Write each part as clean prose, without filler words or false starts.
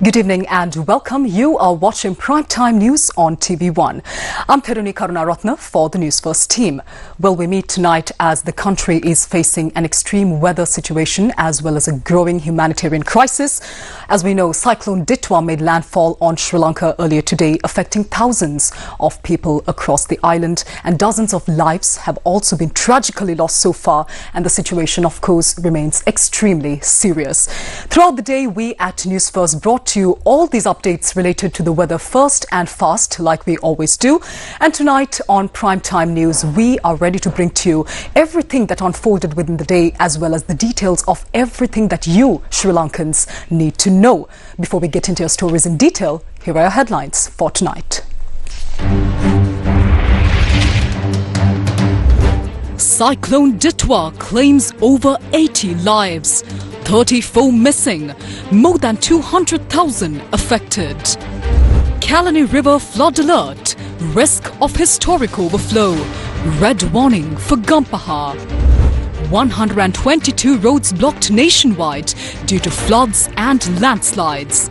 Good evening and welcome. You are watching Primetime News on TV1. I'm Kelani River for the Newsfirst team. Well, we meet tonight as the country is facing an extreme weather situation as well as a growing humanitarian crisis. As we know, Cyclone Ditto made landfall on Sri Lanka earlier today, affecting thousands of people across the island, and dozens of lives have also been tragically lost so far, and the situation, of course, remains extremely serious. Throughout the day, we at Newsfirst brought to you all these updates related to the weather first and fast, like we always do. And tonight on Primetime News, we are ready to bring to you everything that unfolded within the day, as well as the details of everything that you Sri Lankans need to know. Before we get into your stories in detail, here are your headlines for tonight. Cyclone Ditto claims over 80 lives. 34 missing, more than 200,000 affected. Kelani River flood alert, risk of historic overflow, red warning for Gampaha. 122 roads blocked nationwide due to floods and landslides.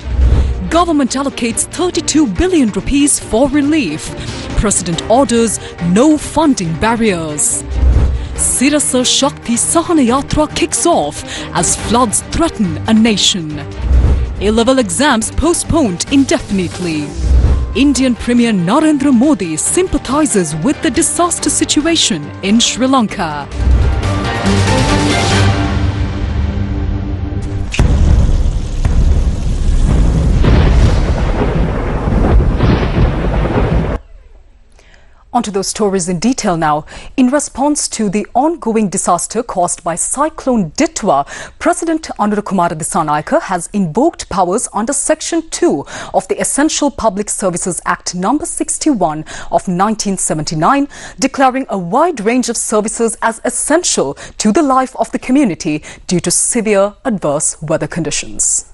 Government allocates 32 billion rupees for relief. President orders no funding barriers. Sirasa Shakti Sahana Yatra kicks off as floods threaten a nation. A-level exams postponed indefinitely. Indian Premier Narendra Modi sympathizes with the disaster situation in Sri Lanka. Onto those stories in detail now. In response to the ongoing disaster caused by Cyclone Ditto, President Anurukumara Dissanayake has invoked powers under Section 2 of the Essential Public Services Act No. 61 of 1979, declaring a wide range of services as essential to the life of the community due to severe adverse weather conditions.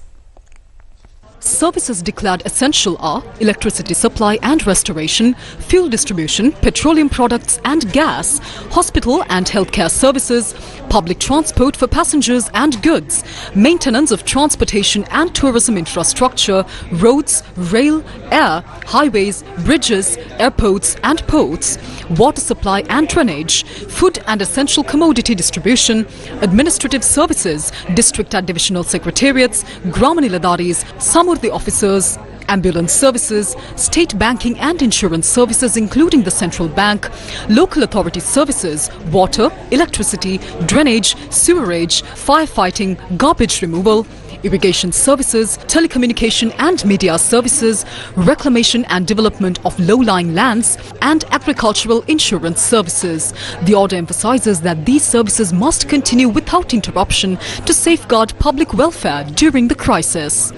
Services declared essential are electricity supply and restoration, fuel distribution, petroleum products and gas, hospital and healthcare services, public transport for passengers and goods, maintenance of transportation and tourism infrastructure, roads, rail, air, highways, bridges, airports and ports, water supply and drainage, food and essential commodity distribution, administrative services, district and divisional secretariats, Gramaniladharis, Samurthi officers, ambulance services, state banking and insurance services including the central bank, local authority services, water, electricity, drainage, sewerage, firefighting, garbage removal, irrigation services, telecommunication and media services, reclamation and development of low-lying lands, and agricultural insurance services. The order emphasizes that these services must continue without interruption to safeguard public welfare during the crisis.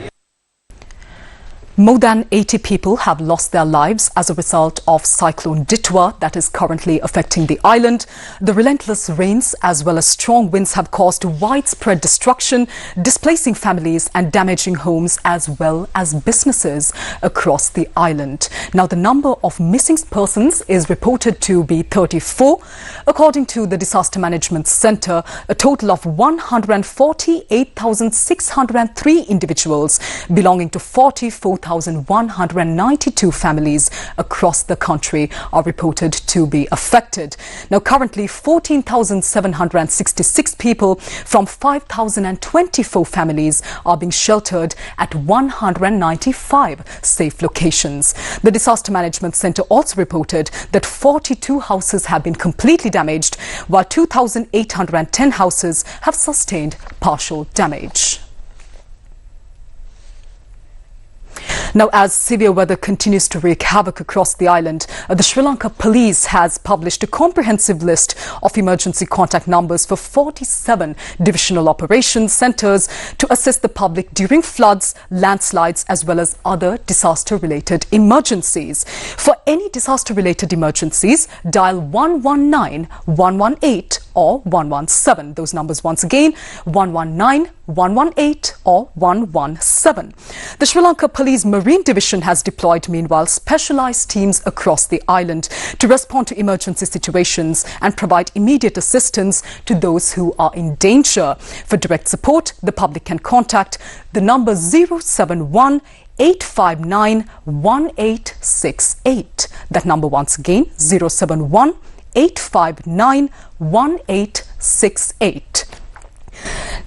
More than 80 people have lost their lives as a result of Cyclone Ditto that is currently affecting the island. The relentless rains as well as strong winds have caused widespread destruction, displacing families and damaging homes as well as businesses across the island. Now, the number of missing persons is reported to be 34. According to the Disaster Management Centre, a total of 148,603 individuals belonging to 44,192 families across the country are reported to be affected. Now, currently 14,766 people from 5,024 families are being sheltered at 195 safe locations. The Disaster Management Centre also reported that 42 houses have been completely damaged, while 2,810 houses have sustained partial damage. Now, as severe weather continues to wreak havoc across the island, the Sri Lanka Police has published a comprehensive list of emergency contact numbers for 47 divisional operations centres to assist the public during floods, landslides as well as other disaster-related emergencies. For any disaster-related emergencies, dial 119 118 or 117. Those numbers once again, 119, 118 or 117. The Sri Lanka Police Marine Division has deployed meanwhile specialised teams across the island to respond to emergency situations and provide immediate assistance to those who are in danger. For direct support, the public can contact the number 071 859 1868. That number once again, 071 859 1868.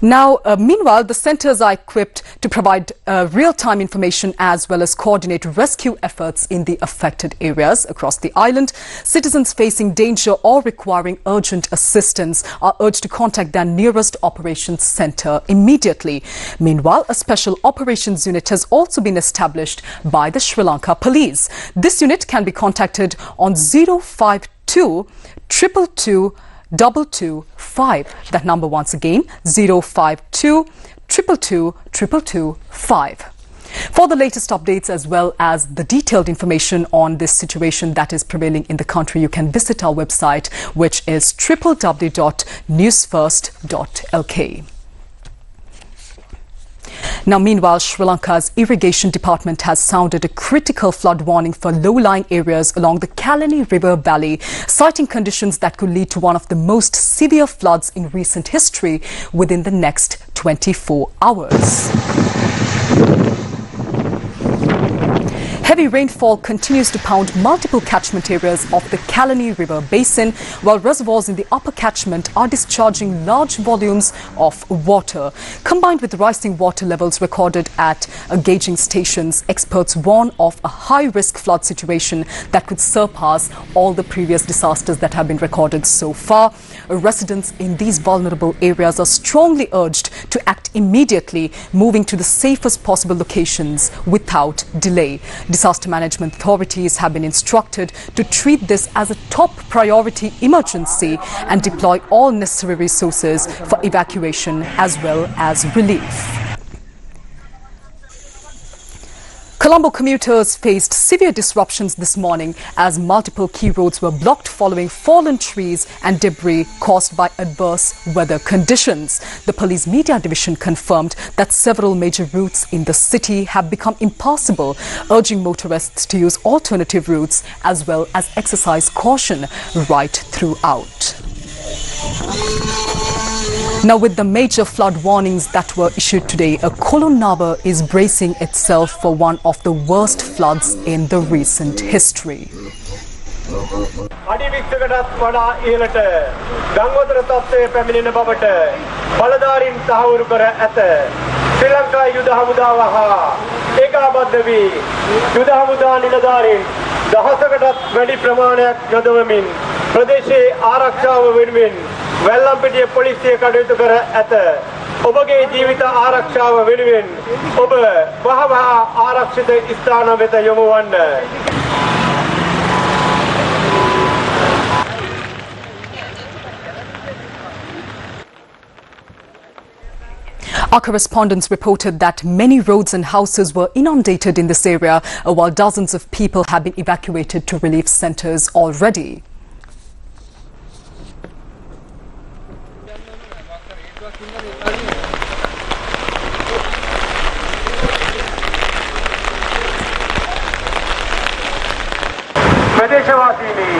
Now, meanwhile, the centres are equipped to provide real-time information as well as coordinate rescue efforts in the affected areas across the island. Citizens facing danger or requiring urgent assistance are urged to contact their nearest operations centre immediately. Meanwhile, a special operations unit has also been established by the Sri Lanka Police. This unit can be contacted on 052 222 225. That number once again, 052 222 225. For the latest updates as well as the detailed information on this situation that is prevailing in the country, you can visit our website, which is www.newsfirst.lk. Now, meanwhile, Sri Lanka's irrigation department has sounded a critical flood warning for low-lying areas along the Kelani River valley, citing conditions that could lead to one of the most severe floods in recent history within the next 24 hours. Heavy rainfall continues to pound multiple catchment areas of the Kelani River basin, while reservoirs in the upper catchment are discharging large volumes of water. Combined with rising water levels recorded at gauging stations, experts warn of a high-risk flood situation that could surpass all the previous disasters that have been recorded so far. Residents in these vulnerable areas are strongly urged to act immediately, moving to the safest possible locations without delay. Disaster management authorities have been instructed to treat this as a top priority emergency and deploy all necessary resources for evacuation as well as relief. Colombo commuters faced severe disruptions this morning as multiple key roads were blocked following fallen trees and debris caused by adverse weather conditions. The police media division confirmed that several major routes in the city have become impassable, urging motorists to use alternative routes as well as exercise caution right throughout. Now, with the major flood warnings that were issued today, Kolonnawa is bracing itself for one of the worst floods in the recent history. Wellampitiya පොලිසිය කටයුතු කර ඇත. ඔබගේ ජීවිත ආරක්ෂාව වෙනුවෙන් ඔබ වහවහ ආරක්ෂිත ස්ථාන වෙත යොමු වන්න. Our correspondents reported that many roads and houses were inundated in this area, while dozens of people have been evacuated to relief centres already. ප්‍රදේශවාසීනි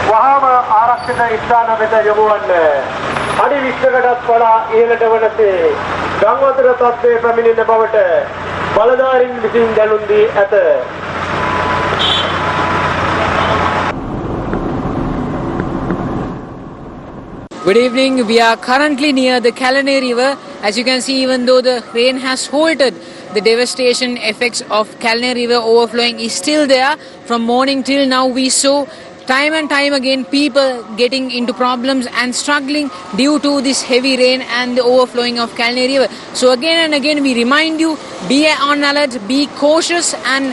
වහාම ආරක්ෂිත ස්ථාන වෙත යොමු වන්න. අඩි 20කටත් වඩා ඉහළට වනසේ ගංවතුර තත්ත්වය පැමිණෙන බවට බලධාරීන් විසින් දැනුම් දී ඇත. Good evening. We are currently near the Kelani River. As you can see, even though the rain has halted, the devastation effects of Kelani River overflowing is still there. From morning till now, we saw time and time again people getting into problems and struggling due to this heavy rain and the overflowing of Kelani River. So again and again, we remind you, be on alert, be cautious and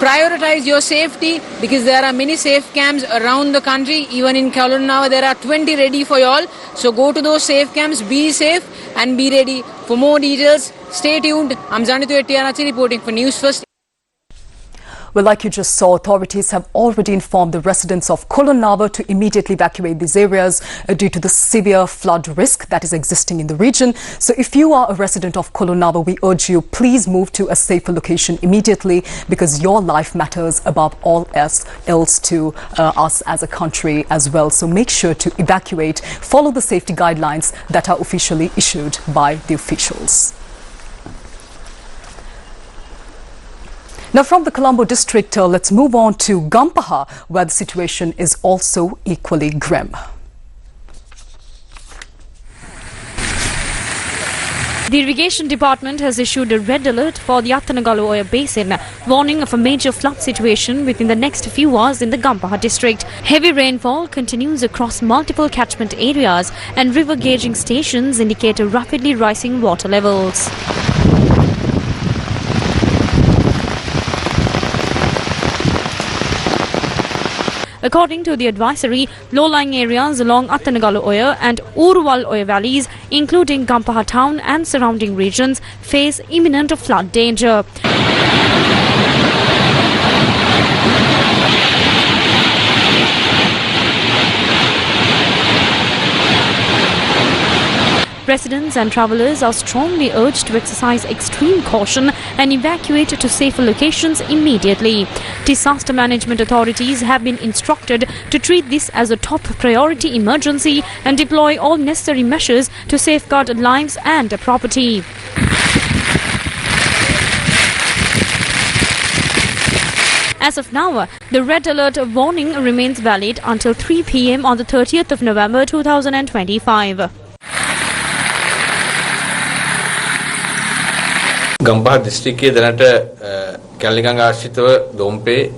prioritize your safety, because there are many safe camps around the country. Even in Kolonnawa, there are 20 ready for you all. So go to those safe camps, be safe and be ready. For more details, stay tuned. I'm Zanithu Ettiarachchi reporting for Newsfirst. Well, like you just saw, authorities have already informed the residents of Kolonnawa to immediately evacuate these areas due to the severe flood risk that is existing in the region. So if you are a resident of Kolonnawa, we urge you, please move to a safer location immediately, because your life matters above all else to us as a country as well. So make sure to evacuate, follow the safety guidelines that are officially issued by the officials. Now from the Colombo district, let's move on to Gampaha, where the situation is also equally grim. The Irrigation Department has issued a red alert for the Athanagalo Basin, warning of a major flood situation within the next few hours in the Gampaha district. Heavy rainfall continues across multiple catchment areas, and river gauging stations indicate rapidly rising water levels. According to the advisory, low-lying areas along Athanagalo Oya and Uruwal Oya valleys, including Gampaha town and surrounding regions, face imminent flood danger. Residents and travellers are strongly urged to exercise extreme caution and evacuate to safer locations immediately. Disaster management authorities have been instructed to treat this as a top priority emergency and deploy all necessary measures to safeguard lives and property. As of now, the red alert warning remains valid until 3 p.m. on the 30th of November 2025. Gampaha district ke danata Kelani River Dompe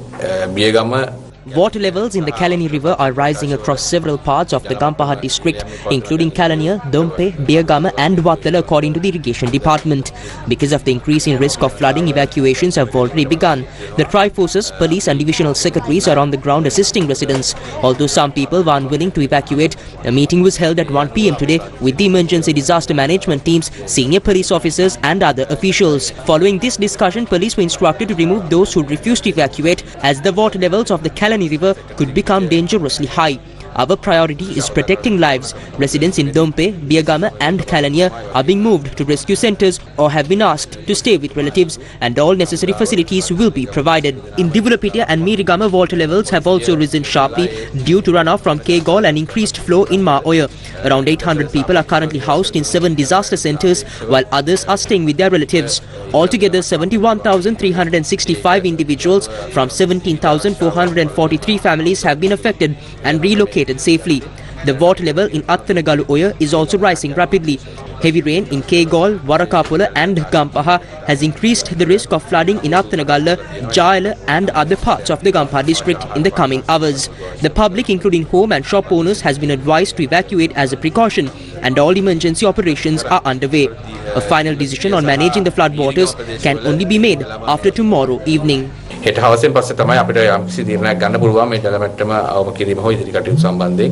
Biegama. Water levels in the Kelani River are rising across several parts of the Gampaha district, including Kelani, Dompe, Biegama and Wattala, according to the Irrigation Department. Because of the increasing risk of flooding, evacuations have already begun. The Tri-Forces, police and divisional secretaries are on the ground assisting residents. Although some people were unwilling to evacuate, a meeting was held at 1 p.m. today with the emergency disaster management teams, senior police officers and other officials. Following this discussion, police were instructed to remove those who refused to evacuate, as the water levels of the Kelani River could become dangerously high. Our priority is protecting lives. Residents in Dompe, Biegama and Kelani are being moved to rescue centres or have been asked to stay with relatives, and all necessary facilities will be provided. In Divulapitiya and Mirigama, water levels have also risen sharply due to runoff from Kegol and increased flow in Ma Oya. Around 800 people are currently housed in 7 disaster centres, while others are staying with their relatives. Altogether, 71,365 individuals from 17,443 families have been affected and relocated safely. The water level in Athanagalo Oya is also rising rapidly. Heavy rain in Kegol, Warakapula and Gampaha has increased the risk of flooding in Athanagala, Jayala and other parts of the Gampaha district in the coming hours. The public, including home and shop owners, has been advised to evacuate as a precaution, and all emergency operations are underway. A final decision on managing the flood waters can only be made after tomorrow evening. හෙට හවසෙන් පස්සේ තමයි අපිට යම්කිසි තීරණයක් ගන්න පුළුවන් මේ ජල මට්ටම අවම කිරීම හෝ ඉදිරි කටයුතු සම්බන්ධයෙන්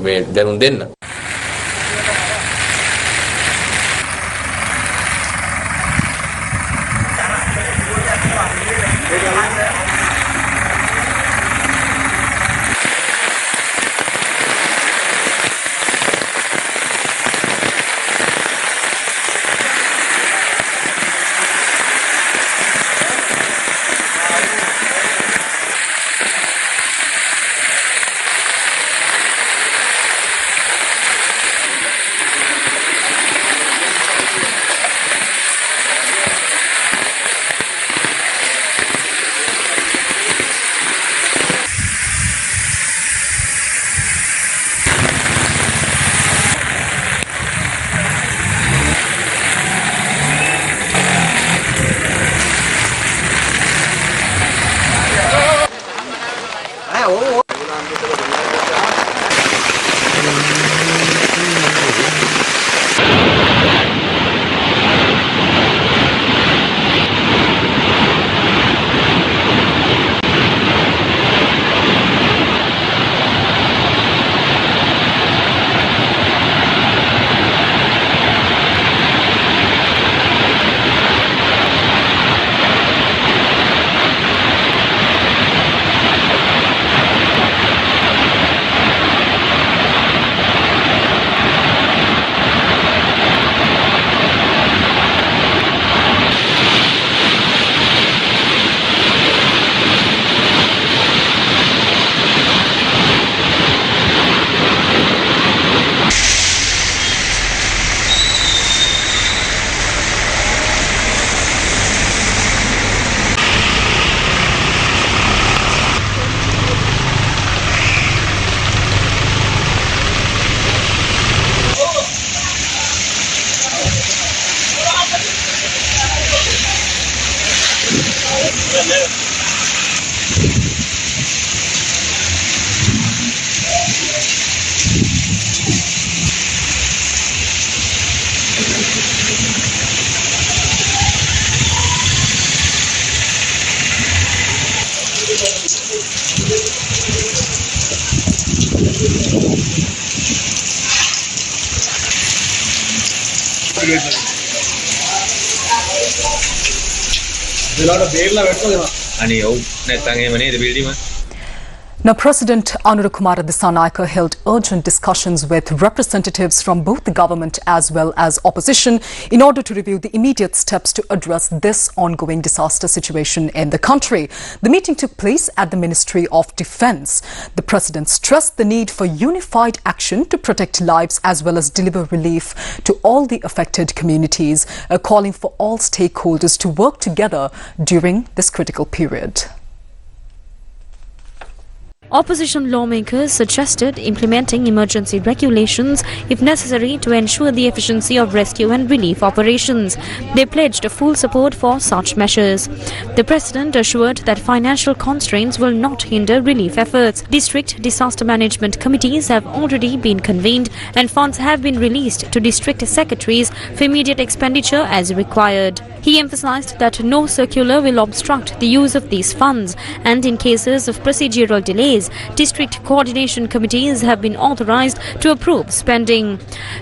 මේ දැනුම් දෙන්න. Now, President Kumara Dissanayake held urgent discussions with representatives from both the government as well as opposition in order to review the immediate steps to address this ongoing disaster situation in the country. The meeting took place at the Ministry of Defence. The President stressed the need for unified action to protect lives as well as deliver relief to all the affected communities, calling for all stakeholders to work together during this critical period. Opposition lawmakers suggested implementing emergency regulations if necessary to ensure the efficiency of rescue and relief operations. They pledged full support for such measures. The President assured that financial constraints will not hinder relief efforts. District disaster management committees have already been convened and funds have been released to district secretaries for immediate expenditure as required. He emphasized that no circular will obstruct the use of these funds, and in cases of procedural delays, district coordination committees have been authorized to approve spending.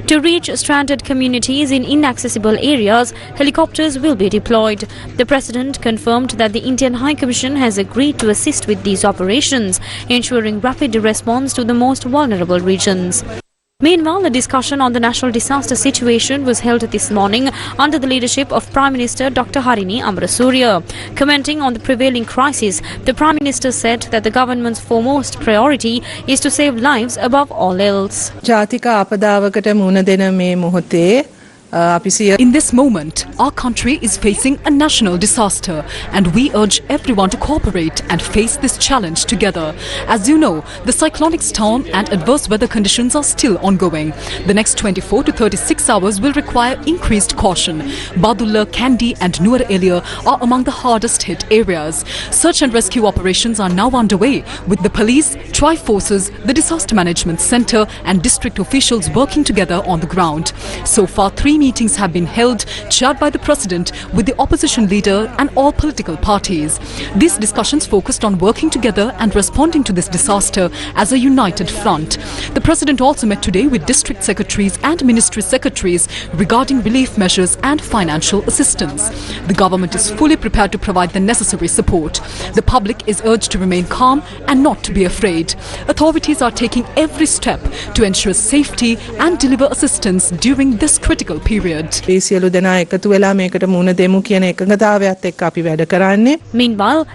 To reach stranded communities in inaccessible areas, helicopters will be deployed. The President confirmed that the Indian High Commission has agreed to assist with these operations, ensuring rapid response to the most vulnerable regions. Meanwhile, a discussion on the national disaster situation was held this morning under the leadership of Prime Minister Dr. Harini Amrasuriya. Commenting on the prevailing crisis, the Prime Minister said that the government's foremost priority is to save lives above all else. In this moment, our country is facing a national disaster and we urge everyone to cooperate and face this challenge together. As you know, the cyclonic storm and adverse weather conditions are still ongoing. The next 24 to 36 hours will require increased caution. Badulla, Kandy and Nuwara Elia are among the hardest hit areas. Search and rescue operations are now underway with the police, tri-forces, the disaster management centre and district officials working together on the ground. So far, 3 meetings have been held, chaired by the President with the opposition leader and all political parties. These discussions focused on working together and responding to this disaster as a united front. The President also met today with district secretaries and ministry secretaries regarding relief measures and financial assistance. The government is fully prepared to provide the necessary support. The public is urged to remain calm and not to be afraid. Authorities are taking every step to ensure safety and deliver assistance during this critical period. Meanwhile,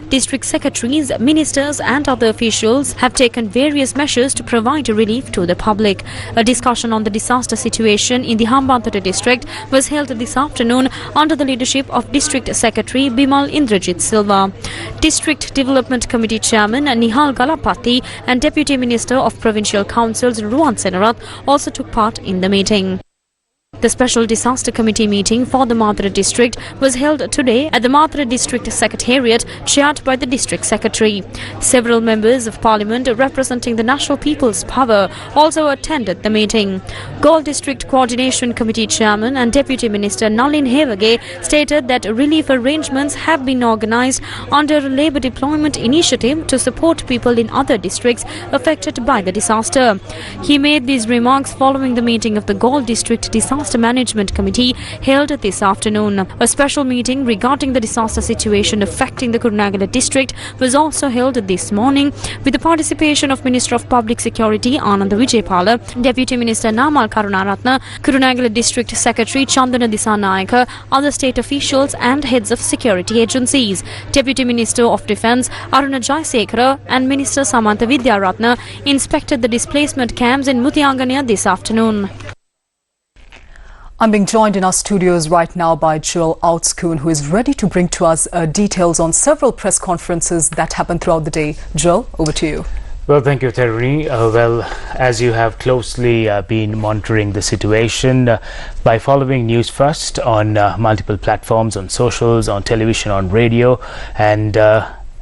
district secretaries, ministers and other officials have taken various measures to provide relief to the public. A discussion on the disaster situation in the Hambantota district was held this afternoon under the leadership of District Secretary Bimal Indrajit Silva. District Development Committee Chairman Nihal Galapati and Deputy Minister of Provincial Councils Ruan Senarath also took part in the meeting. The Special Disaster Committee meeting for the Mathura district was held today at the Mathura District Secretariat, chaired by the District Secretary. Several members of Parliament representing the National People's Power also attended the meeting. Galle District Coordination Committee Chairman and Deputy Minister Nalin Hevage stated that relief arrangements have been organised under a labour deployment initiative to support people in other districts affected by the disaster. He made these remarks following the meeting of the Galle District Disaster Management Committee held this afternoon. A special meeting regarding the disaster situation affecting the Kolonnawa district was also held this morning with the participation of Minister of Public Security Ananda Vijaypala, Deputy Minister Namal Karunaratne, Kolonnawa District Secretary Chandana Dissanayake, other state officials and heads of security agencies. Deputy Minister of Defence Aruna Jayasekara and Minister Samantha Vidyaratne inspected the displacement camps in Muthiangania this afternoon. I'm being joined in our studios right now by Joel Outskoon, who is ready to bring to us details on several press conferences that happened throughout the day. Joel, over to you. Well, thank you, Terry. Well, as you have closely been monitoring the situation by following Newsfirst on multiple platforms, on socials, on television, on radio, and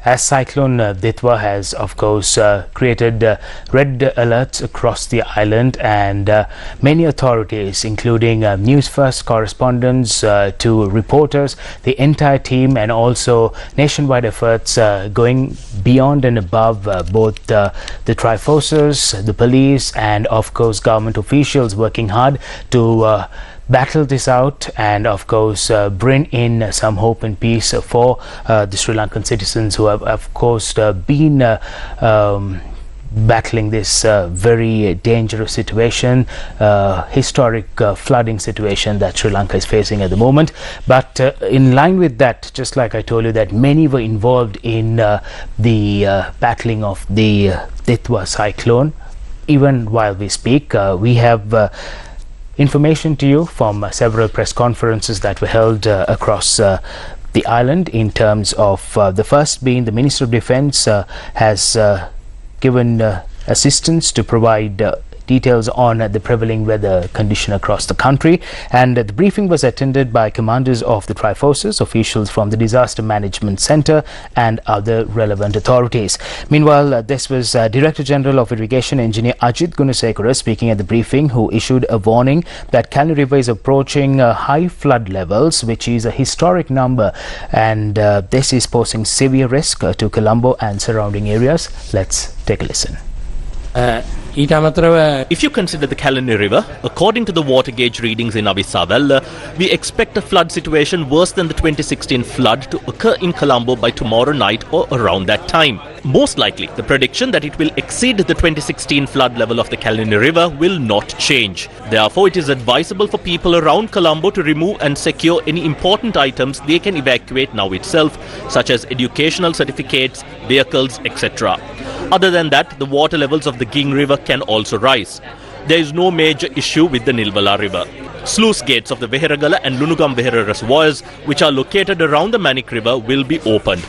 as Cyclone Ditto has, of course, created red alerts across the island, and many authorities, including Newsfirst correspondents to reporters, the entire team, and also nationwide efforts going beyond and above both the Triforces, the police, and of course government officials working hard to battle this out and of course bring in some hope and peace for the Sri Lankan citizens who have of course been battling this very dangerous situation, historic flooding situation that Sri Lanka is facing at the moment. But in line with that, just like I told you, that many were involved in the battling of the Ditto cyclone. Even while we speak, we have information to you from several press conferences that were held across the island, in terms of the first being the Minister of Defence has given assistance to provide details on the prevailing weather condition across the country, and the briefing was attended by commanders of the Triforces, officials from the Disaster Management Centre and other relevant authorities. Meanwhile, this was Director General of Irrigation Engineer Ajit Gunasekara speaking at the briefing, who issued a warning that Kelani River is approaching high flood levels, which is a historic number, and this is posing severe risk to Colombo and surrounding areas. Let's take a listen. If you consider the Kelani River, according to the water gauge readings in Avisavel, we expect a flood situation worse than the 2016 flood to occur in Colombo by tomorrow night or around that time. Most likely, the prediction that it will exceed the 2016 flood level of the Kelani River will not change. Therefore, it is advisable for people around Colombo to remove and secure any important items they can evacuate now itself, such as educational certificates, vehicles, etc. Other than that, the water levels of the Ging River can also rise. There is no major issue with the Nilbala River. Sluice gates of the Veheragala and Lunugam Vehera reservoirs, which are located around the Manik River, will be opened.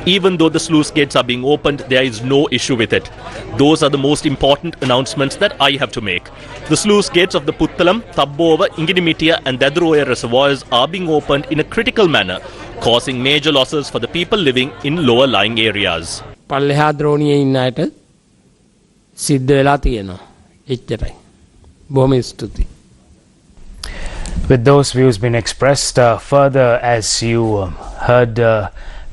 Even though the sluice gates are being opened, there is no issue with it. Those are the most important announcements that I have to make. The sluice gates of the Puttalam, Tabbova, Ingidimitia and Daduroya reservoirs are being opened in a critical manner, causing major losses for the people living in lower lying areas. පල්ලෙහා ද්‍රෝණියේ ඉන්න අයට සිද්ධ වෙලා තියෙනවා. එච්චරයි. බොහොම ස්තුතියි. With those views being expressed, further, as you heard,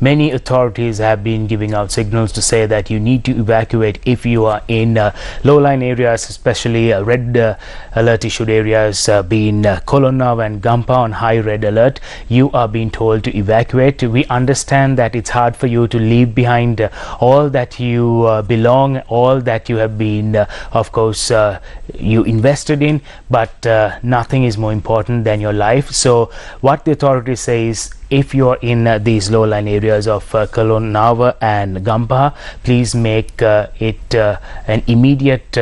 many authorities have been giving out signals to say that you need to evacuate if you are in low-lying areas, especially red alert issued areas being Kolonnawa and Gampaha on high red alert. You are being told to evacuate. We understand that it's hard for you to leave behind all that you belong, all that you have been, of course, you invested in, but nothing is more important than your life. So what the authorities say is, if you are in these low-lying areas of Kolonnawa and Gampaha, please make it an immediate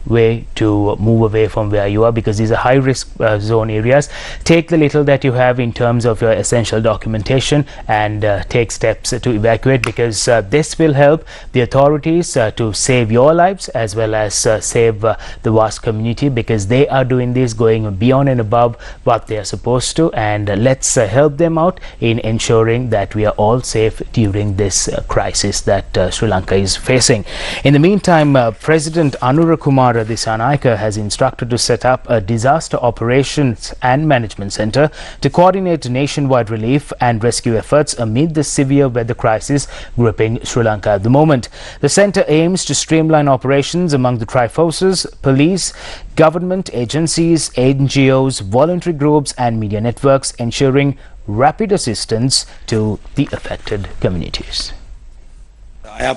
way to move away from where you are, because these are high risk zone areas. Take the little that you have in terms of your essential documentation and take steps to evacuate, because this will help the authorities to save your lives as well as save the vast community, because they are doing this, going beyond and above what they are supposed to, and let's help them out in ensuring that we are all safe during this crisis that Sri Lanka is facing. In the meantime, President Anura Dissanayake has instructed to set up a disaster operations and management center to coordinate nationwide relief and rescue efforts amid the severe weather crisis gripping Sri Lanka at the moment. The center aims to streamline operations among the Triforces, police, government agencies, NGOs, voluntary groups and media networks, ensuring rapid assistance to the affected communities. A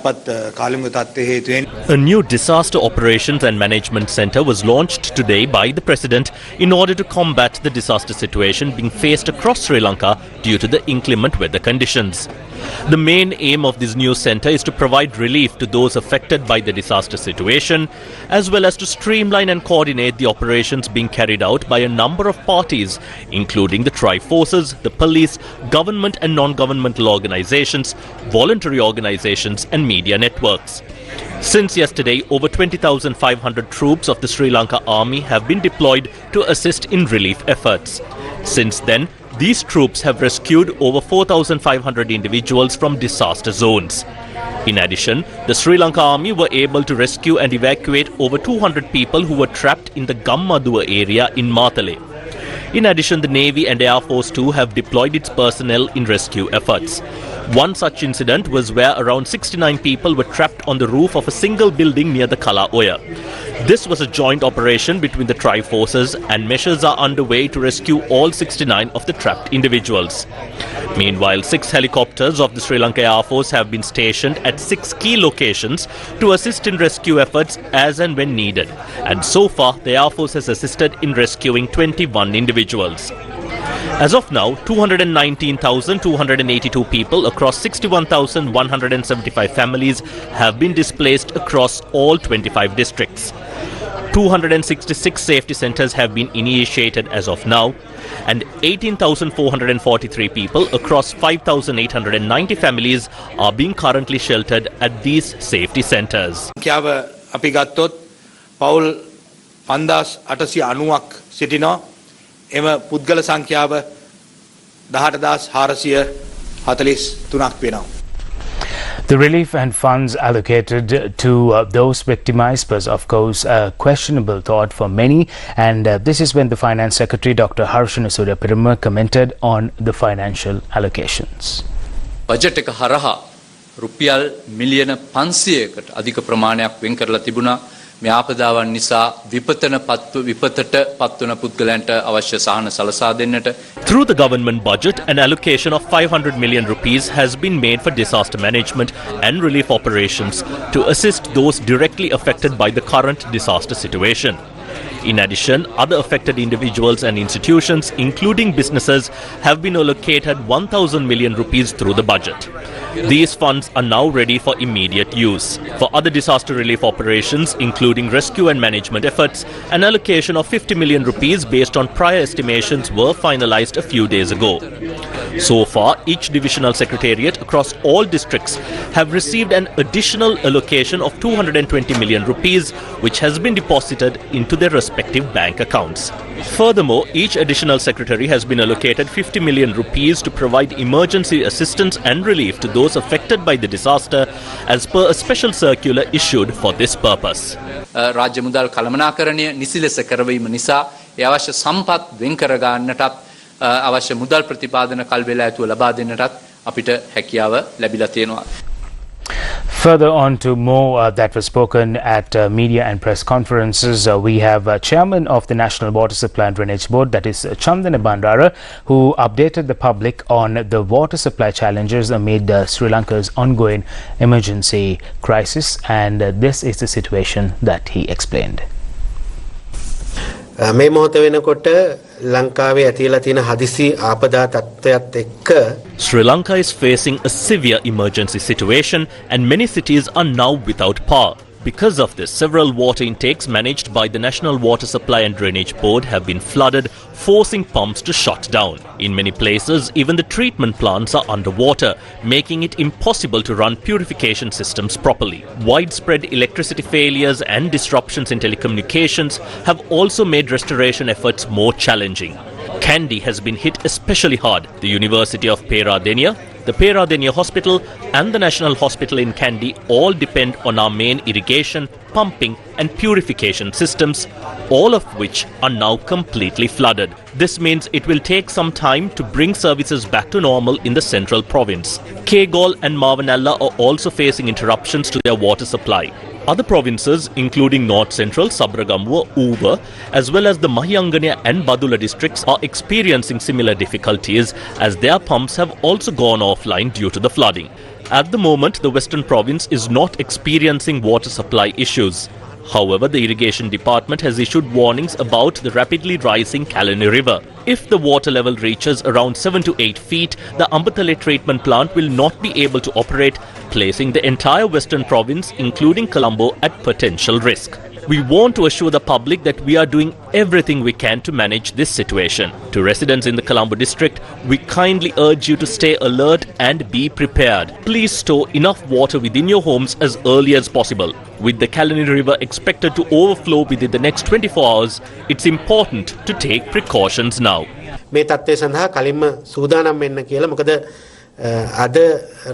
new disaster operations and management center was launched today by the President in order to combat the disaster situation being faced across Sri Lanka due to the inclement weather conditions. The main aim of this new center is to provide relief to those affected by the disaster situation, as well as to streamline and coordinate the operations being carried out by a number of parties, including the Triforces, the police, government and non-governmental organizations, voluntary organizations and media networks. Since yesterday, over 20,500 troops of the Sri Lanka Army have been deployed to assist in relief efforts. Since then, these troops have rescued over 4,500 individuals from disaster zones. In addition, the Sri Lanka Army were able to rescue and evacuate over 200 people who were trapped in the Gampaha area in Matale. In addition, the Navy and Air Force too have deployed its personnel in rescue efforts. One such incident was where around 69 people were trapped on the roof of a single building near the Kala Oya. This was a joint operation between the tri-forces, and measures are underway to rescue all 69 of the trapped individuals. Meanwhile, 6 helicopters of the Sri Lanka Air Force have been stationed at 6 key locations to assist in rescue efforts as and when needed. And so far, the Air Force has assisted in rescuing 21 individuals. As of now, 219,282 people across 61,175 families have been displaced across all 25 districts. 266 safety centers have been initiated as of now, and 18,443 people across 5,890 families are being currently sheltered at these safety centers. අපි ගත්තොත් පවුල් 5890ක් සිටිනවා. එම පුද්ගල සංඛ්‍යාව 18443ක් වෙනවා. The relief and funds allocated to those victimized was, of course, a questionable thought for many, and this is when the Finance Secretary Dr. Harshana Suryaperuma commented on the financial allocations. Budget එක හරහා රුපියල් මිලියන 500කට අධික ප්‍රමාණයක් වෙන් කරලා තිබුණා. මේ ආපදාවන් නිසා විපතට පත්වන පුද්ගලයන්ට අවශ්‍ය සහන සලසා දෙන්නට. Through the government budget, an allocation of 500 million rupees has been made for disaster management and relief operations to assist those directly affected by the current disaster situation. In addition, other affected individuals and institutions, including businesses, have been allocated 1,000 million rupees through the budget. These funds are now ready for immediate use. For other disaster relief operations, including rescue and management efforts, an allocation of 50 million rupees based on prior estimations were finalized a few days ago. So far, each divisional secretariat across all districts have received an additional allocation of 220 million rupees, which has been deposited into their respective bank accounts. Furthermore, each additional secretary has been allocated 50 million rupees to provide emergency assistance and relief to those affected by the disaster, as per a special circular issued for this purpose. රාජ්‍ය මුදල් කළමනාකරණය නිසි ලෙස කරවීම නිසා ඒ අවශ්‍ය සම්පත් වෙන් කර ගන්නටත් අවශ්‍ය මුදල් ප්‍රතිපාදන කල් වේලා ඇතුව ලබා දෙන්නටත් අපිට හැකියාව ලැබිලා තියෙනවා. Further on to more that was spoken at media and press conferences, we have Chairman of the National Water Supply and Drainage Board, that is Chandana Bandara, who updated the public on the water supply challenges amid Sri Lanka's ongoing emergency crisis, and this is the situation that he explained. මේ මොහොත වෙනකොට ලංකාවේ ඇතිලා තියෙන හදිසි ආපදා තත්ත්වයත් එක්ක Sri Lanka is facing a severe emergency situation and many cities are now without power. Because of this, several water intakes managed by the National Water Supply and Drainage Board have been flooded, forcing pumps to shut down. In many places, even the treatment plants are underwater, making it impossible to run purification systems properly. Widespread electricity failures and disruptions in telecommunications have also made restoration efforts more challenging. Kandy has been hit especially hard. The University of Peradeniya, the Peradeniya Hospital and the National Hospital in Kandy all depend on our main irrigation, pumping and purification systems, all of which are now completely flooded. This means it will take some time to bring services back to normal in the central province. Kegol and Mavanalla are also facing interruptions to their water supply. Other provinces, including North Central, Sabragamua, Uva, as well as the Mahiyangania and Badula districts, are experiencing similar difficulties as their pumps have also gone offline due to the flooding. At the moment, the Western province is not experiencing water supply issues. However, the irrigation department has issued warnings about the rapidly rising Kelani River. If the water level reaches around 7 to 8 feet, the Ambatale treatment plant will not be able to operate, placing the entire western province, including Colombo, at potential risk. We want to assure the public that we are doing everything we can to manage this situation. To residents in the Colombo district, we kindly urge you to stay alert and be prepared. Please store enough water within your homes as early as possible. With the Kelani River expected to overflow within the next 24 hours, it's important to take precautions now. මේ තත්ත්වය සඳහා කලින්ම සූදානම් වෙන්න කියලා මොකද අද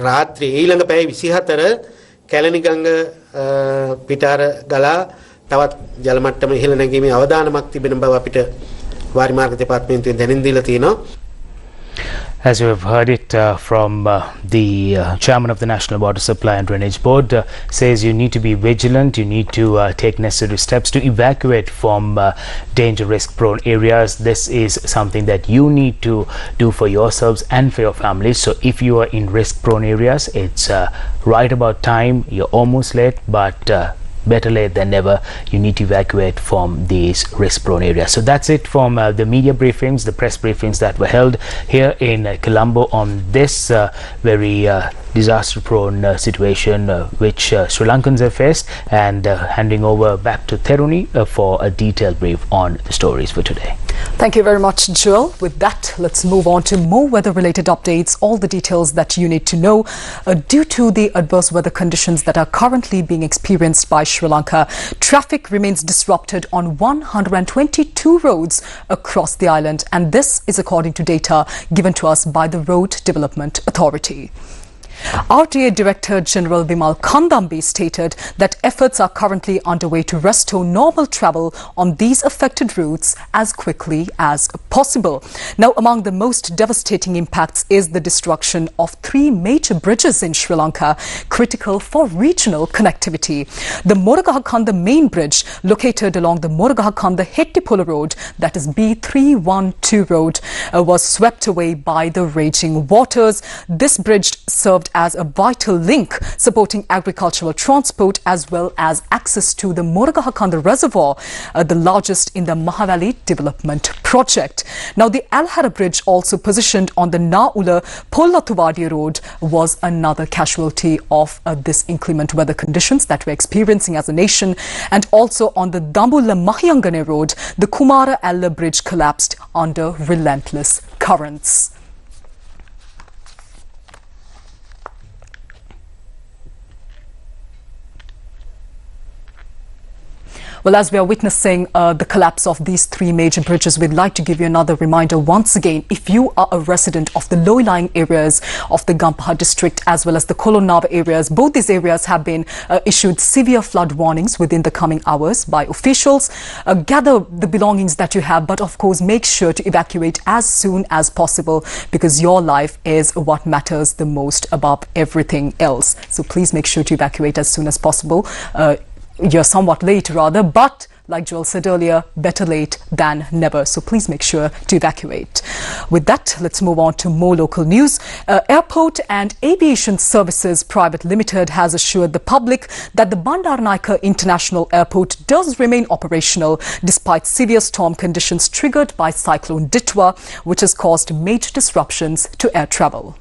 රාත්‍රී ඊළඟ පැය 24 කැලණි ගඟ පිටාර ගලා තවත් ජල මට්ටම ඉහළ නැගීමේ අවදානමක් තිබෙන බව අපිට වාරි මාර්ග දෙපාර්තමේන්තුවෙන් දැනුම් දීලා තියෙනවා. As you have heard it from the chairman of the National Water Supply and Drainage Board, says you need to be vigilant, you need to take necessary steps to evacuate from danger risk-prone areas. This is something that you need to do for yourselves and for your families. So if you are in risk-prone areas, it's right about time, you're almost late, but better late than never. You need to evacuate from these risk-prone areas. So that's it from the media briefings, the press briefings that were held here in Colombo on this very disaster-prone situation which Sri Lankans have faced, and handing over back to Theruni for a detailed brief on the stories for today. Thank you very much, Joel. With that, let's move on to more weather-related updates, all the details that you need to know. Due to the adverse weather conditions that are currently being experienced by Sri Lanka, traffic remains disrupted on 122 roads across the island, and this is according to data given to us by the Road Development Authority. RTA Director General Vimal Kandambi stated that efforts are currently underway to restore normal travel on these affected routes as quickly as possible. Now, among the most devastating impacts is the destruction of 3 major bridges in Sri Lanka, critical for regional connectivity. The Moragahakanda main bridge, located along the Moragahakanda Hettipola road, that is B312 road, was swept away by the raging waters. This bridge served as a vital link supporting agricultural transport as well as access to the Moragahakanda Reservoir, the largest in the Mahavalley Development Project. Now, the Alhara Bridge, also positioned on the Naula Pollatuvadi Road, was another casualty of this inclement weather conditions that we're experiencing as a nation. And also on the Dambulla Mahiyangane Road, the Kumara Alla Bridge collapsed under relentless currents. Well, as we are witnessing the collapse of these 3 major bridges, we'd like to give you another reminder once again. If you are a resident of the low-lying areas of the Gampaha district as well as the Kolonnawa areas, both these areas have been issued severe flood warnings within the coming hours by officials. Gather the belongings that you have, but of course make sure to evacuate as soon as possible, because your life is what matters the most above everything else. So please make sure to evacuate as soon as possible. You're somewhat late rather, but like Joel said earlier, better late than never. So please make sure to evacuate. With that, let's move on to more local news. Airport and Aviation Services Private Limited has assured the public that the Bandaranaike International Airport does remain operational despite severe storm conditions triggered by Cyclone Ditto, which has caused major disruptions to air travel.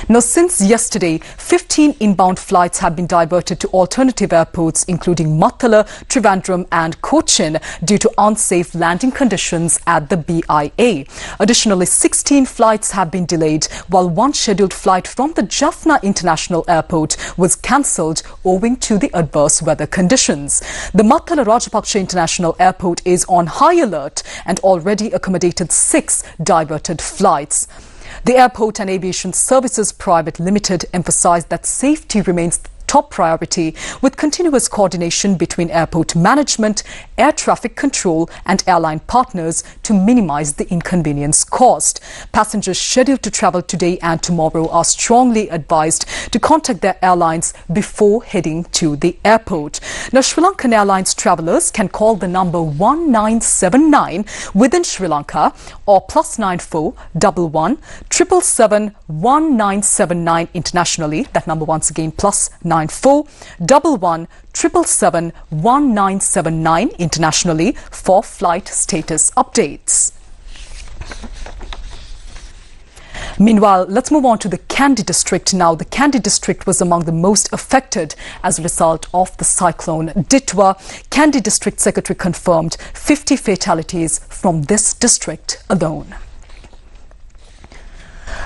Now, since yesterday, 15 inbound flights have been diverted to alternative airports, including Mattala, Trivandrum and Cochin, due to unsafe landing conditions at the BIA. Additionally, 16 flights have been delayed, while one scheduled flight from the Jaffna International Airport was cancelled owing to the adverse weather conditions. The Mattala Rajapaksa International Airport is on high alert and already accommodated 6 diverted flights. The Airport and Aviation Services Private Limited emphasised that safety remains top priority, with continuous coordination between airport management, air traffic control and airline partners to minimise the inconvenience caused. Passengers scheduled to travel today and tomorrow are strongly advised to contact their airlines before heading to the airport. Now, Sri Lankan Airlines travellers can call the number 1979 within Sri Lanka or +94 11 777 1979 internationally. That number once again +94 11 777 1979 internationally for flight status updates. Meanwhile, let's move on to the Kandy district now. The Kandy district was among the most affected as a result of the cyclone Ditto. Kandy district secretary confirmed 50 fatalities from this district alone.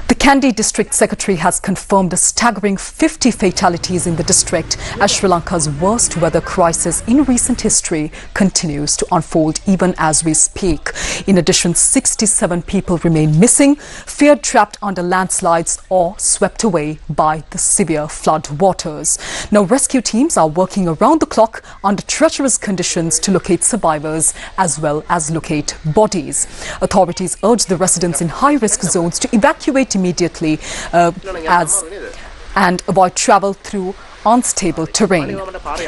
The Kandy district secretary has confirmed a staggering 50 fatalities in the district as Sri Lanka's worst weather crisis in recent history continues to unfold even as we speak. In addition, 67 people remain missing, feared trapped under landslides or swept away by the severe flood waters. Now, rescue teams are working around the clock under treacherous conditions to locate survivors as well as locate bodies. Authorities urge the residents in high-risk zones to evacuate immediately and avoid travel through unstable terrain.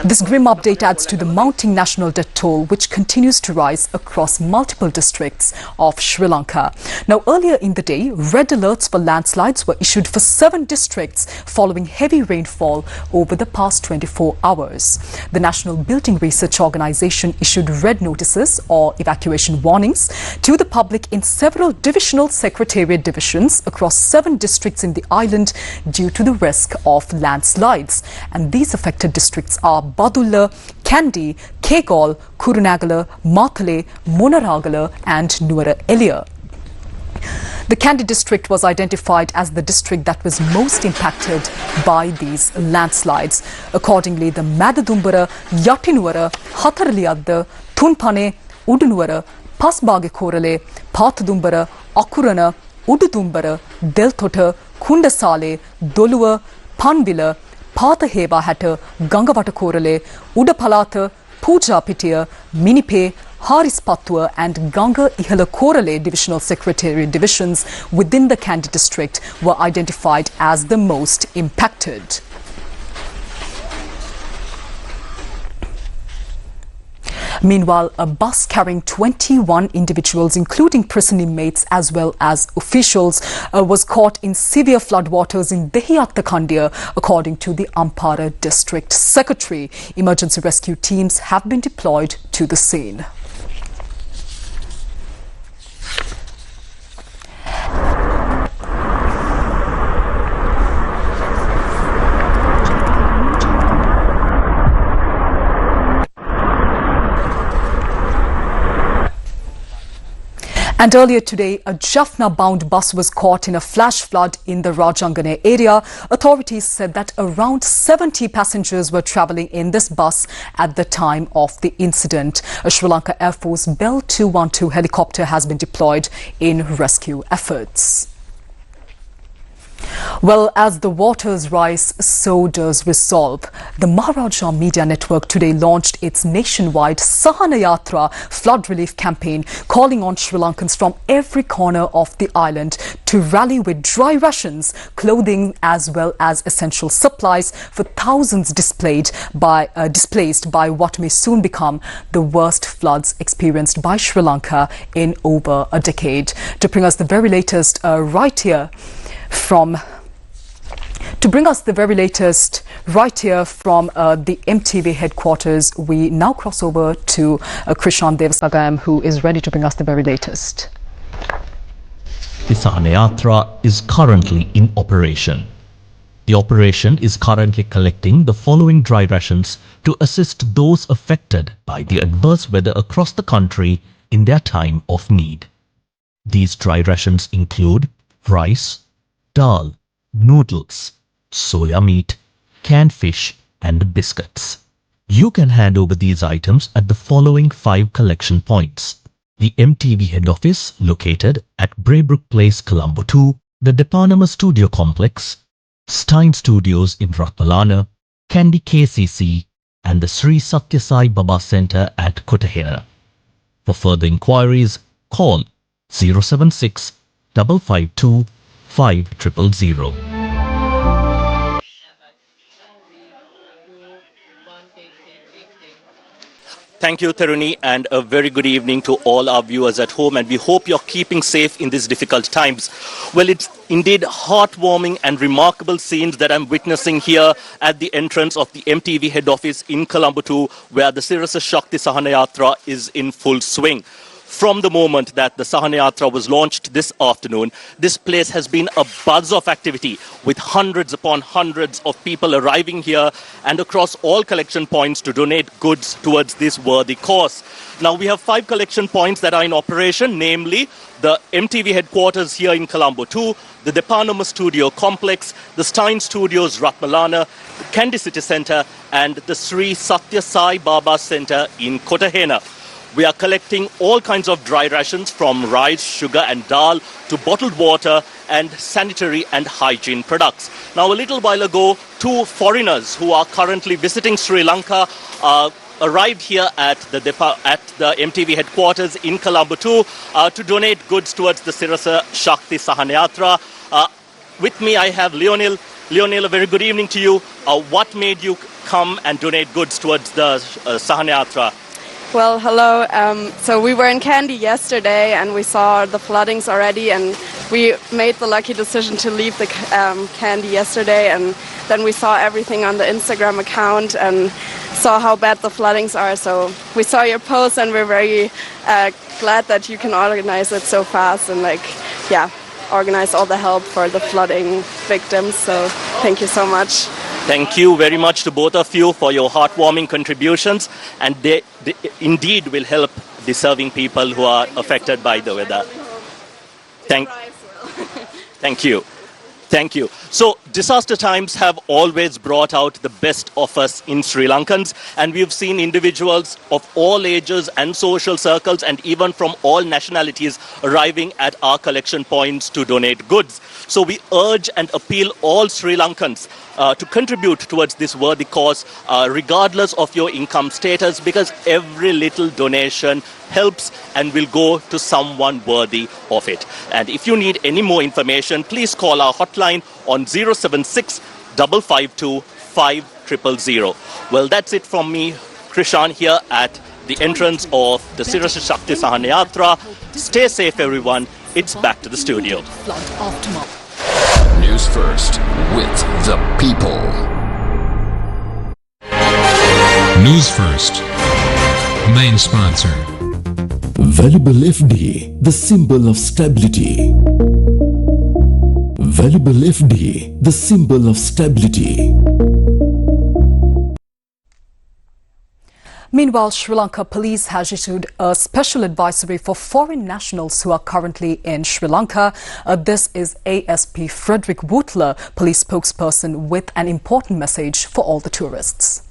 This grim update adds to the mounting national debt toll, which continues to rise across multiple districts of Sri Lanka. Now, earlier in the day, red alerts for landslides were issued for 7 districts following heavy rainfall over the past 24 hours. The National Building Research Organisation issued red notices or evacuation warnings to the public in several divisional secretariat divisions across 7 districts in the island due to the risk of landslides. And these affected districts are Badulla, Kandy, Kegol, Kurunagala, Matale, Munaragala and Nuwara Eliya. The Kandy district was identified as the district that was most impacted by these landslides. Accordingly, the Madadumbara, Yatinuwara, Hataraliyadda, Thunpane, Udunuwara, Pasbage Korale, Pathadumbara, Akurana, Ududumbara, Delthota, Kundasale, Doluwa, Panvila, Pathaheva Hatta, Gangawata Korale, Udapalata, Puja Pitiya, Minipe, Harispattua and Ganga Ihala Korale divisional secretariat divisions within the Kandy district were identified as the most impacted. Meanwhile, a bus carrying 21 individuals, including prison inmates as well as officials, was caught in severe floodwaters in Dehiyatta Kandiya, according to the Ampara District Secretary. Emergency rescue teams have been deployed to the scene. And earlier today, a Jaffna-bound bus was caught in a flash flood in the Rajangane area. Authorities said that around 70 passengers were travelling in this bus at the time of the incident. A Sri Lanka Air Force Bell 212 helicopter has been deployed in rescue efforts. Well, as the waters rise, so does resolve. The Maharaja Media Network today launched its nationwide Sahana Yatra flood relief campaign, calling on Sri Lankans from every corner of the island to rally with dry rations, clothing as well as essential supplies for thousands displaced by what may soon become the worst floods experienced by Sri Lanka in over a decade. To bring us the very latest right here from the MTV headquarters, we now cross over to Krishan Devasagam, who is ready to bring us the very latest. The Sahana Yatra is currently in operation. The operation is currently collecting the following dry rations to assist those affected by the adverse weather across the country in their time of need. These dry rations include rice, dal, noodles, soya meat, canned fish and biscuits. You can hand over these items at the following 5 collection points: the MTV head office located at Braybrook Place, Colombo 2, the Deparnama Studio Complex, Stein Studios in Ratmalana, Kandy KCC and the Sri Satya Sai Baba Centre at Kotahena. For further inquiries, call 076 552 5000. Thank you, Tharuni, and a very good evening to all our viewers at home, and we hope you're keeping safe in these difficult times. Well, it's indeed heartwarming and remarkable scenes that I'm witnessing here at the entrance of the MTV head office in Colombo 2, where the Sirasa Shakti Sahana Yatra is in full swing. From the moment that the Sahanayatra was launched this afternoon, this place has been a buzz of activity with hundreds upon hundreds of people arriving here and across all collection points to donate goods towards this worthy cause. Now we have 5 collection points that are in operation, namely the MTV headquarters here in Colombo 2, the Depanama Studio Complex, the Stein Studios Ratmalana, the Kandy City Centre and the Sri Satya Sai Baba Centre in Kotahena. We are collecting all kinds of dry rations from rice, sugar and dal to bottled water and sanitary and hygiene products. Now, a little while ago, 2 foreigners who are currently visiting Sri Lanka arrived here at the MTV headquarters in Colombo 2 to donate goods towards the Sirasa Shakti Sahanayatra. With me, I have Lionel. Lionel, a very good evening to you. What made you come and donate goods towards the Sahanayatra? Well, hello. So we were in Kandy yesterday and we saw the floodings already, and we made the lucky decision to leave the Kandy yesterday, and then we saw everything on the Instagram account and saw how bad the floodings are. So we saw your post and we're very glad that you can organize it so fast and organize all the help for the flooding victims. So thank you so much. Thank you very much to both of you for your heartwarming contributions, and they indeed will help deserving people who are affected by the weather. Thank you. Thank you. So disaster times have always brought out the best of us in Sri Lankans, and we've seen individuals of all ages and social circles and even from all nationalities arriving at our collection points to donate goods. So we urge and appeal all Sri Lankans to contribute towards this worthy cause, regardless of your income status, because every little donation helps and will go to someone worthy of it. And if you need any more information, please call our hotline on 076 552 5000. Well, that's it from me, Krishan, here at the entrance of the Sirasa Shakti Sahanayatra. Stay safe, everyone. It's back to the studio. News First with the people. News First, main sponsor. Valuable FD, the symbol of stability. Valuable FD, the symbol of stability. Meanwhile, Sri Lanka Police has issued a special advisory for foreign nationals who are currently in Sri Lanka. This is ASP Frederick Wootler, police spokesperson, with an important message for all the tourists.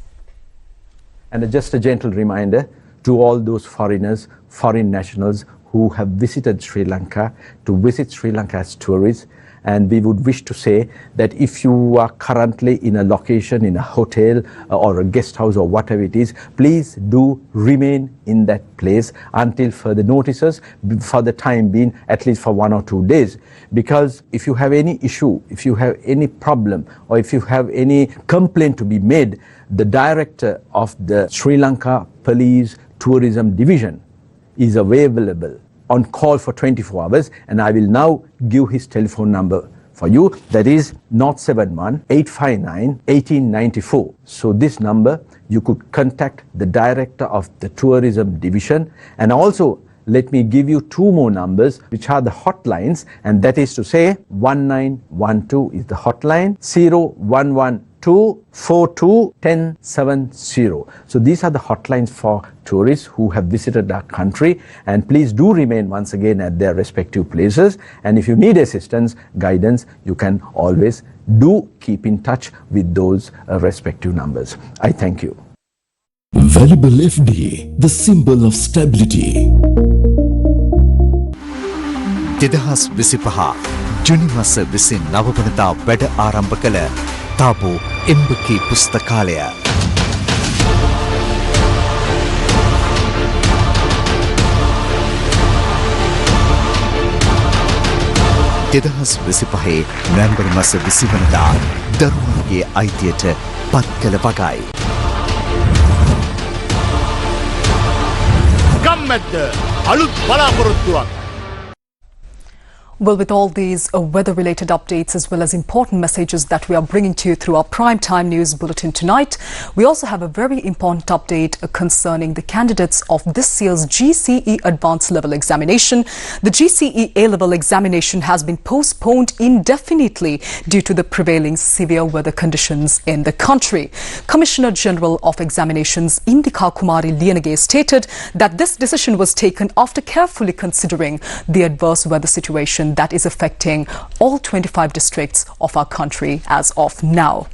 And just a gentle reminder to all those foreigners, foreign nationals who have visited Sri Lanka, to visit Sri Lanka as tourists. And we would wish to say that if you are currently in a location, in a hotel or a guest house or whatever it is, please do remain in that place until further notices, for the time being, at least for 1 or 2 days. Because if you have any issue, if you have any problem, or if you have any complaint to be made, the director of the Sri Lanka Police Tourism Division is available on call for 24 hours, and I will now give his telephone number for you. That is 071 859 1894. So this number, you could contact the director of the tourism division. And also, let me give you 2 more numbers, which are the hotlines, and that is to say 1912 is the hotline, 0112421070. So these are the hotlines for tourists who have visited our country, and please do remain once again at their respective places. And if you need assistance, guidance, you can always do keep in touch with those respective numbers. I thank you. Valuable FD, the symbol of stability. දෙදහස් 25 ජුනි මාස 29 වනදා වැඩ ආරම්භ කළ තාබු එම්බකී පුස්තකාලය දෙදහස් 25 නොවැම්බර් මාස 20 වනදා දරුවන්ගේ අයිතියට පත් කළ වගයි ගම්මැද්ද අලුත් බලාපොරොත්තුවක්. Well, with all these weather-related updates as well as important messages that we are bringing to you through our primetime news bulletin tonight, we also have a very important update concerning the candidates of this year's GCE Advanced Level Examination. The GCE A-Level Examination has been postponed indefinitely due to the prevailing severe weather conditions in the country. Commissioner General of Examinations Indika Kumari Liyanage stated that this decision was taken after carefully considering the adverse weather situation that is affecting all 25 districts of our country as of now.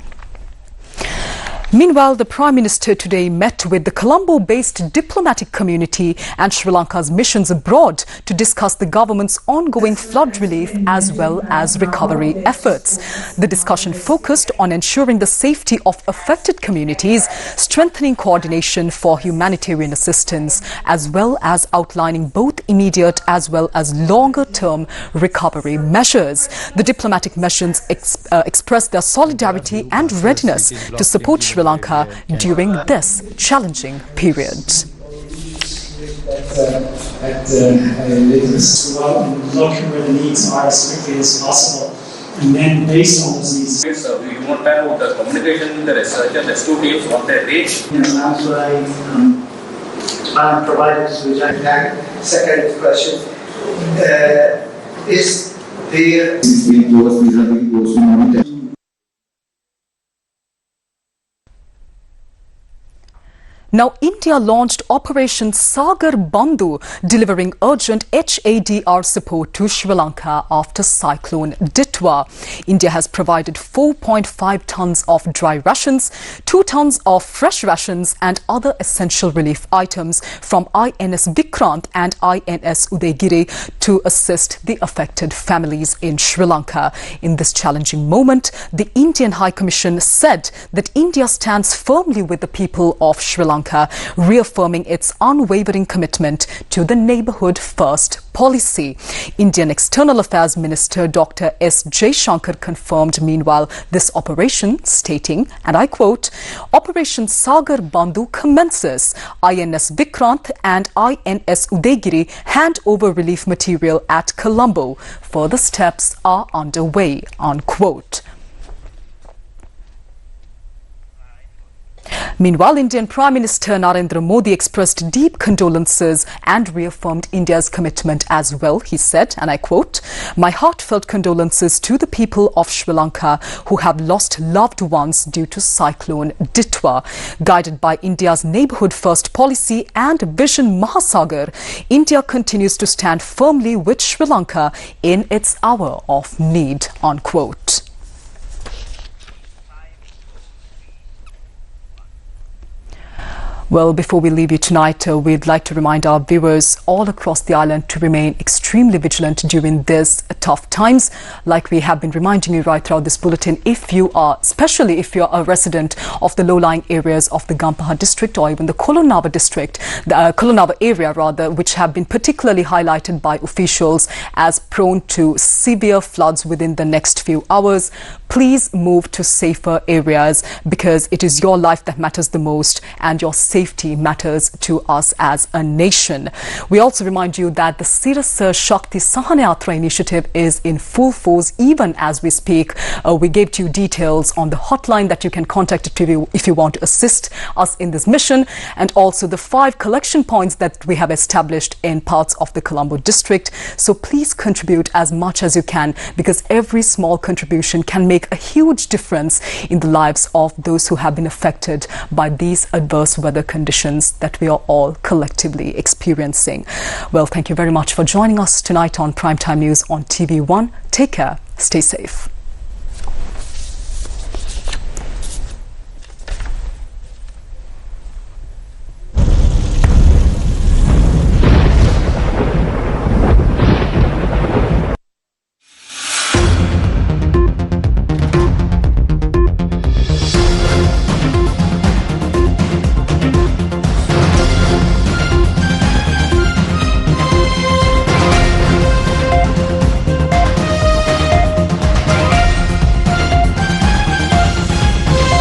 Meanwhile, the Prime Minister today met with the Colombo-based diplomatic community and Sri Lanka's missions abroad to discuss the government's ongoing flood relief as well as recovery efforts. The discussion focused on ensuring the safety of affected communities, strengthening coordination for humanitarian assistance, as well as outlining both immediate as well as longer-term recovery measures. The diplomatic missions expressed their solidarity and readiness to support Sri Lanka during this challenging period. At a latest to go out and look where the needs are as quickly as possible, and then based on those needs. We won't have about the communication with the research and rescue teams on their reach. Landslide provided to the second question is there. Now, India launched Operation Sagar Bandhu, delivering urgent HADR support to Sri Lanka after Cyclone Ditto. India has provided 4.5 tons of dry rations, 2 tons of fresh rations and other essential relief items from INS Vikrant and INS Udaygiri to assist the affected families in Sri Lanka. In this challenging moment, the Indian High Commission said that India stands firmly with the people of Sri Lanka, reaffirming its unwavering commitment to the neighbourhood first policy. Indian External Affairs Minister Dr. S. Jaishankar confirmed meanwhile this operation, stating, and I quote, Operation Sagar Bandhu commences. INS Vikrant and INS Udaygiri hand over relief material at Colombo. Further steps are underway, unquote. Meanwhile, Indian Prime Minister Narendra Modi expressed deep condolences and reaffirmed India's commitment as well. He said, and I quote, my heartfelt condolences to the people of Sri Lanka who have lost loved ones due to Cyclone Ditto. Guided by India's neighbourhood first policy and Vision Mahasagar, India continues to stand firmly with Sri Lanka in its hour of need, unquote. Well, before we leave you tonight, we'd like to remind our viewers all across the island to remain extremely vigilant during these tough times. Like we have been reminding you right throughout this bulletin, especially if you're a resident of the low-lying areas of the Gampaha district or even the Kolonnawa district, the Kolonnawa area rather, which have been particularly highlighted by officials as prone to severe floods within the next few hours, please move to safer areas because it is your life that matters the most and your safety matters to us as a nation. We also remind you that the Sirasa Shakti Sahanayatra initiative is in full force even as we speak. We gave to you details on the hotline that you can contact if you want to assist us in this mission, and also the 5 collection points that we have established in parts of the Colombo district. So please contribute as much as you can because every small contribution can make a huge difference in the lives of those who have been affected by these adverse weather conditions that we are all collectively experiencing. Well, thank you very much for joining us tonight on Primetime News on TV1. Take care. Stay safe.